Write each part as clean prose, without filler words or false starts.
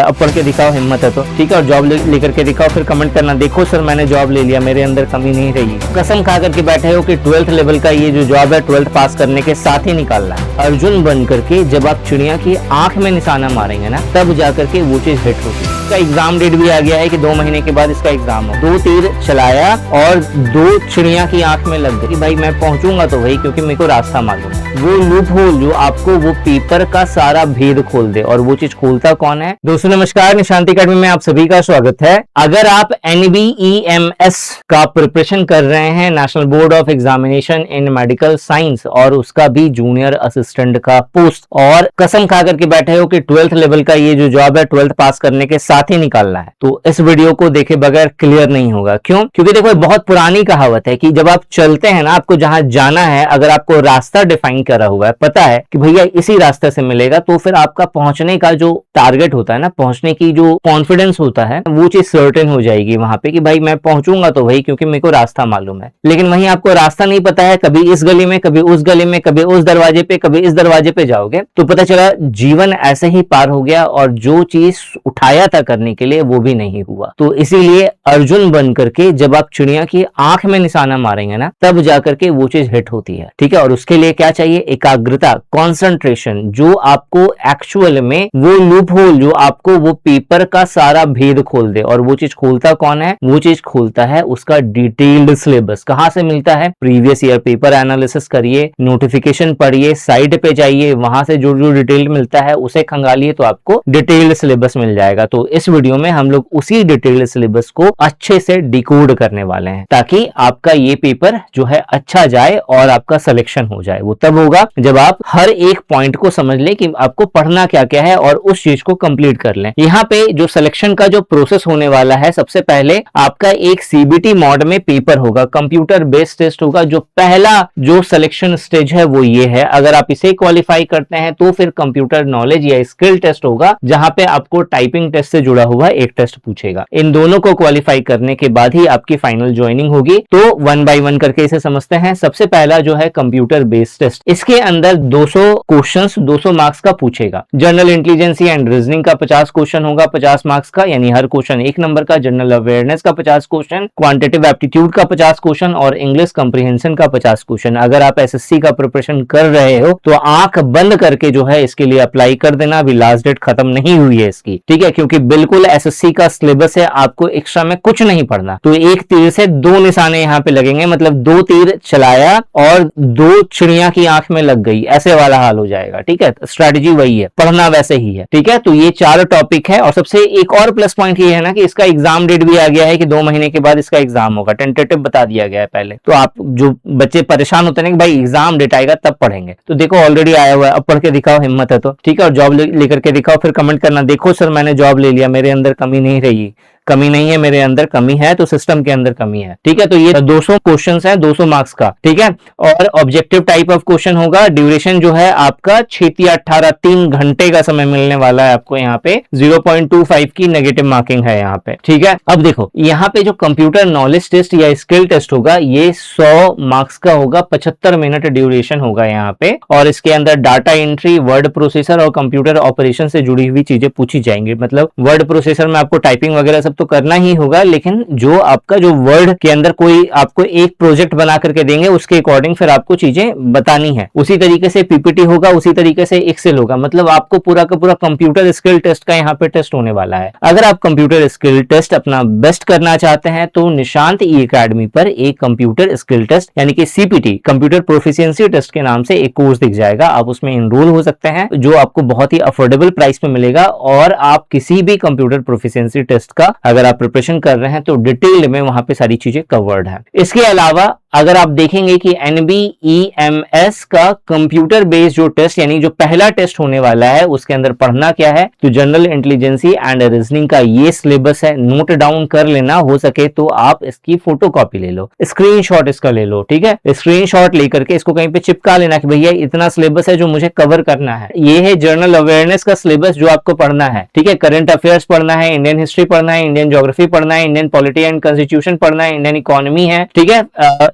अब पढ़ के दिखाओ, हिम्मत है तो ठीक है, और जॉब लेकर के दिखाओ, फिर कमेंट करना देखो सर मैंने जॉब ले लिया, मेरे अंदर कमी नहीं रही। कसम खा करके बैठे हो कि 12th लेवल का ये जो जॉब है 12th पास करने के साथ ही निकालना है। अर्जुन बन करके जब आप चिड़िया की आंख में निशाना मारेंगे ना, तब जाकर के वो चीज हिट होगी। इसका एग्जाम डेट भी आ गया है कि 2 महीने के बाद इसका एग्जाम हो। 2 तीर चलाया और 2 चिड़िया की आंख में लग गई। भाई मैं पहुंचूंगा तो वही, क्योंकि मेरे को रास्ता मालूम है। वो लूप होल जो आपको वो पेपर का सारा भेद खोल दे, और वो चीज खोलता कौन है? दोस्तों नमस्कार, निशांति अकेडमी में आप सभी का स्वागत है। अगर आप NBEMS का प्रिपरेशन कर रहे हैं, national board of examination in medical science, और उसका भी जूनियर असिस्टेंट का पोस्ट, और कसम खा करके बैठे हो कि 12th लेवल का ये जो जॉब है 12th पास करने के साथ ही निकालना है, तो इस वीडियो को देखे बगैर क्लियर नहीं होगा। क्यों? क्योंकि देखो बहुत पुरानी कहावत है कि जब आप चलते हैं ना, आपको जहां जाना है, अगर आपको रास्ता डिफाइन करा हुआ है, पता है कि भैया इसी रास्ते से मिलेगा, तो फिर आपका पहुंचने का जो टारगेट होता है ना, पहुंचने की जो कॉन्फिडेंस होता है, वो चीज सर्टेन हो जाएगी वहां पे कि भाई मैं पहुंचूंगा तो वही, क्योंकि मेरे को रास्ता मालूम है। लेकिन वहीं आपको रास्ता नहीं पता है, कभी इस गली में, कभी उस गली में, कभी उस दरवाजे पे, कभी इस दरवाजे पे जाओगे, तो पता चला जीवन ऐसे ही पार हो गया, और जो चीज उठाया था करने के लिए वो भी नहीं हुआ। तो इसीलिए अर्जुन बन करके जब आप चिड़िया की आंख में निशाना मारेंगे ना, तब जाकर के वो चीज हिट होती है। ठीक है, और उसके लिए क्या चाहिए? एकाग्रता, कॉन्सेंट्रेशन, जो आपको एक्चुअल में वो लूप होल जो आपको वो पेपर का सारा भेद खोल दे। और वो चीज खोलता कौन है? वो चीज खोलता है उसका डिटेल्ड सिलेबस। कहां से मिलता है? प्रीवियस ईयर पेपर एनालिसिस करिए, नोटिफिकेशन पढ़िए, साइट पे जाइए, वहां से जो जो डिटेल मिलता है उसे खंगालिए, तो आपको डिटेल्ड सिलेबस मिल जाएगा। तो इस वीडियो में हम लोग उसी डिटेल्ड सिलेबस को अच्छे से डिकोड करने वाले हैं, ताकि आपका ये पेपर जो है अच्छा जाए और आपका सिलेक्शन हो जाए। वो तब होगा जब आप हर एक पॉइंट को समझ लें कि आपको पढ़ना क्या क्या है, और उस चीज को कंप्लीट कर लें। यहाँ पे जो सिलेक्शन का जो प्रोसेस होने वाला है, सबसे पहले आपका एक CBT मोड में पेपर होगा, कंप्यूटर बेस्ड टेस्ट होगा। जो पहला जो सिलेक्शन स्टेज है वो ये है। अगर आप इसे क्वालिफाई करते हैं तो फिर कंप्यूटर नॉलेज या स्किल टेस्ट होगा, जहां पे आपको टाइपिंग टेस्ट से जुड़ा हुआ एक टेस्ट पूछेगा। इन दोनों को क्वालिफाई करने के बाद ही आपकी फाइनल ज्वाइनिंग होगी। तो 1 बाय 1 करके इसे समझते हैं। सबसे पहला जो है कंप्यूटर बेस्ड टेस्ट, इसके अंदर 200 क्वेश्चंस 200 मार्क्स का पूछेगा। जनरल इंटेलिजेंस एंड रीजनिंग का 50 क्वेश्चन होगा 50 मार्क्स का, यानी हर क्वेश्चन 1 नंबर का। जनरल अवेयरनेस का 50 क्वेश्चन, क्वांटिटेटिव एप्टीट्यूड का 50 क्वेश्चन, और इंग्लिश कंप्रीहेंशन का 50 क्वेश्चन। अगर आप SSC का प्रिपरेशन कर रहे हो तो आंख बंद करके जो है इसके लिए अप्लाई कर देना। अभी लास्ट डेट खत्म नहीं हुई है इसकी, ठीक है, क्योंकि बिल्कुल SSC का सिलेबस है, आपको एक्स्ट्रा में कुछ नहीं पढ़ना। तो एक तीर से 2 निशाने यहाँ पे लगेंगे, मतलब 2 तीर चलाया और 2 चिड़िया की आंख में लग गई, ऐसे वाला हाल हो जाएगा। ठीक है, स्ट्रेटजी वही है, पढ़ना वैसे ही है। ठीक है, तो ये 4 टॉपिक है। और सबसे एक और प्लस पॉइंट ये है ना कि इसका एग्जाम डेट भी आ गया है कि 2 महीने के बाद इसका एग्जाम होगा। टेंटेटिव बता दिया गया है पहले। तो आप जो बच्चे परेशान होते हैं कि भाई एग्जाम डेट आएगा तब पढ़ेंगे, तो देखो ऑलरेडी आया हुआ है, अब पढ़ के दिखाओ, हिम्मत है तो ठीक है, और जॉब लेकर के दिखाओ, फिर कमेंट करना देखो सर मैंने जॉब ले लिया, मेरे अंदर कमी नहीं रही, कमी नहीं है, मेरे अंदर कमी है, तो सिस्टम के अंदर कमी है। ठीक है, तो ये 200 क्वेश्चंस है 200 मार्क्स का। ठीक है, और ऑब्जेक्टिव टाइप ऑफ क्वेश्चन होगा। ड्यूरेशन जो है आपका 6 या 18 3 घंटे का समय मिलने वाला है आपको। यहाँ पे 0.25 की नेगेटिव मार्किंग है यहाँ पे। ठीक है, अब देखो यहाँ पे जो कंप्यूटर नॉलेज टेस्ट या स्किल टेस्ट होगा, ये 100 मार्क्स का होगा, 75 मिनट ड्यूरेशन होगा यहाँ पे। और इसके अंदर डाटा एंट्री, वर्ड प्रोसेसर और कंप्यूटर ऑपरेशन से जुड़ी हुई चीजें पूछी जाएंगी। मतलब वर्ड प्रोसेसर में आपको टाइपिंग वगैरह सब तो करना ही होगा, लेकिन जो आपका जो वर्ड के अंदर कोई आपको एक प्रोजेक्ट बना करके देंगे, उसके अकॉर्डिंग फिर आपको चीजें बतानी है। उसी तरीके से PPT होगा, उसी तरीके से एक्सेल होगा। मतलब आपको पूरा का पूरा कंप्यूटर स्किल टेस्ट का यहाँ पे टेस्ट होने वाला है। अगर आप कंप्यूटर स्किल टेस्ट अपना बेस्ट करना चाहते हैं तो निशांत E-Academy पर एक कंप्यूटर स्किल टेस्ट यानी कि CPT, कंप्यूटर प्रोफिशिएंसी टेस्ट के नाम से एक कोर्स दिख जाएगा। आप उसमें इनरोल हो सकते हैं, जो आपको बहुत ही अफोर्डेबल प्राइस में मिलेगा। और आप किसी भी कंप्यूटर प्रोफिशिएंसी टेस्ट का अगर आप प्रिपरेशन कर रहे हैं तो डिटेल में वहां पे सारी चीजें कवर्ड है। इसके अलावा अगर आप देखेंगे कि NBEMS का कंप्यूटर बेस्ड जो टेस्ट यानी जो पहला टेस्ट होने वाला है, उसके अंदर पढ़ना क्या है, तो जनरल इंटेलिजेंसी एंड रीजनिंग का ये सिलेबस है। नोट डाउन कर लेना, हो सके तो आप इसकी फोटोकॉपी ले लो, स्क्रीनशॉट इसका ले लो। ठीक है, स्क्रीनशॉट लेकर के इसको कहीं पे चिपका लेना कि भैया इतना सिलेबस है जो मुझे कवर करना है। ये है जनरल अवेयरनेस का सिलेबस जो आपको पढ़ना है। ठीक है, करंट अफेयर्स पढ़ना है, इंडियन हिस्ट्री पढ़ना है, इंडियन ज्योग्राफी पढ़ना है, इंडियन पॉलिटी एंड कॉन्स्टिट्यूशन पढ़ना है, इंडियन इकोनॉमी है। ठीक है,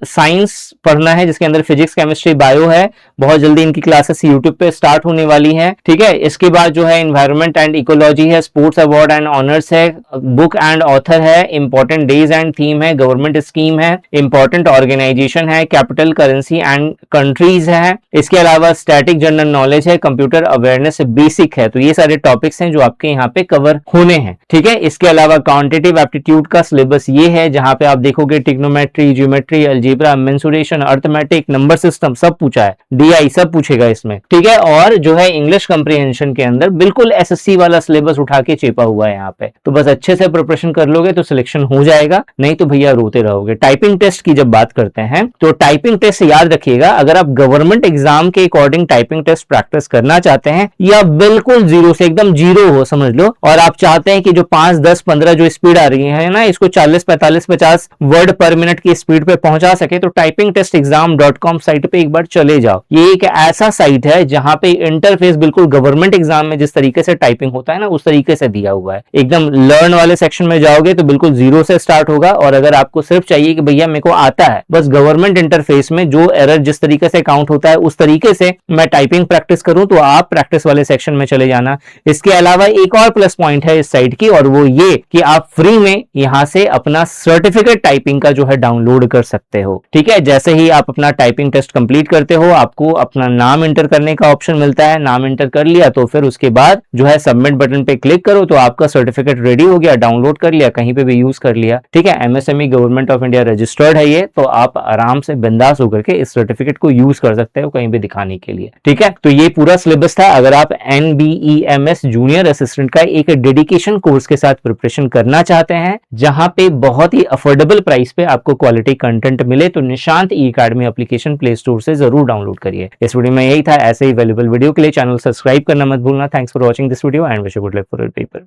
साइंस पढ़ना है जिसके अंदर फिजिक्स, केमिस्ट्री, बायो है। बहुत जल्दी इनकी क्लासेस यूट्यूब पे स्टार्ट होने वाली है, ठीक है। इसके बाद जो है एनवायरमेंट एंड इकोलॉजी है, स्पोर्ट्स अवार्ड एंड ऑनर्स है, बुक एंड ऑथर है, इंपॉर्टेंट डेज एंड थीम है, गवर्नमेंट स्कीम है, इंपॉर्टेंट ऑर्गेनाइजेशन है, कैपिटल, करेंसी एंड कंट्रीज है। इसके अलावा स्टैटिक जनरल नॉलेज है, कंप्यूटर अवेयरनेस बेसिक है। तो ये सारे टॉपिक्स हैं जो आपके यहाँ पे कवर होने हैं, ठीक है। इसके अलावा क्वांटिटेटिव एप्टीट्यूड का सिलेबस ये है जहां पे आप देखोगे trigonometry, geometry, algebra, mensuration, arithmetic, number system सब पूछा है, डीआई सब पूछेगा इसमें, ठीक है। और जो है इंग्लिश कंप्रीहेंशन के अंदर बिल्कुल एसएससी वाला सिलेबस उठा के चेपा हुआ है यहाँ पे। तो बस अच्छे से प्रिपरेशन कर लोगे तो सिलेक्शन हो जाएगा, नहीं तो भैया रोते रहोगे। टाइपिंग टेस्ट की जब बात करते हैं तो टाइपिंग टेस्ट याद रखिएगा, अगर आप गवर्नमेंट एग्जाम के अकॉर्डिंग टाइपिंग टेस्ट प्रैक्टिस करना चाहते हैं या बिल्कुल जीरो से एकदम जीरो हो समझ लो, और आप चाहते हैं कि जो 5, 10, 15 जो स्पीड आ रही है ना, इसको 40, 45, 50 वर्ड पर मिनट की स्पीड पे पहुंचा सके, तो टाइपिंग टेस्ट एग्जाम.com साइट पे एक बार चले जाओ। ये एक ऐसा साइट है जहां पे इंटरफेस बिल्कुल गवर्नमेंट एग्जाम में जिस तरीके से टाइपिंग होता है ना, उस तरीके से दिया हुआ है। एकदम लर्न वाले सेक्शन में जाओगे तो बिल्कुल जीरो से स्टार्ट होगा, और अगर आपको सिर्फ चाहिए कि भैया मेरे को आता है, बस गवर्नमेंट इंटरफेस में जो एरर जिस तरीके से काउंट होता है उस तरीके से मैं टाइपिंग प्रैक्टिस करूं, तो आप प्रैक्टिस वाले सेक्शन में चले जाना। इसके अलावा एक और प्लस पॉइंट है इस साइट की, और वो ये कि आप फ्री में यहां से अपना सर्टिफिकेट टाइपिंग का जो है डाउनलोड कर सकते हो, ठीक है। जैसे ही आप अपना टाइपिंग टेस्ट कंप्लीट करते हो, आपको अपना नाम एंटर करने का ऑप्शन मिलता है। नाम एंटर कर लिया तो फिर उसके बाद जो है सबमिट बटन पे क्लिक करो, तो आपका सर्टिफिकेट रेडी हो गया, डाउनलोड कर लिया, कहीं पे भी यूज कर लिया, ठीक है। MSME government of India registered है ये, तो आप आराम से बिंदास होकर के इस सर्टिफिकेट को यूज कर सकते हो कहीं भी दिखाने के लिए, ठीक है। तो ये पूरा सिलेबस था। अगर आप NBEMS जूनियर असिस्टेंट का एक डेडिकेशन कोर्स के साथ प्रिपरेशन करना चाहते हैं जहां पे बहुत ही अफोर्डेबल प्राइस पे आपको क्वालिटी कंटेंट मिले, तो निशांत ई अकेडमी एप्लीकेशन प्ले स्टोर से जरूर डाउनलोड करिए। इस वीडियो में यही था। ऐसे ही वैल्यूएबल वीडियो के लिए चैनल सब्सक्राइब करना मत भूलना। Thanks for watching this video and wish you good luck for your paper.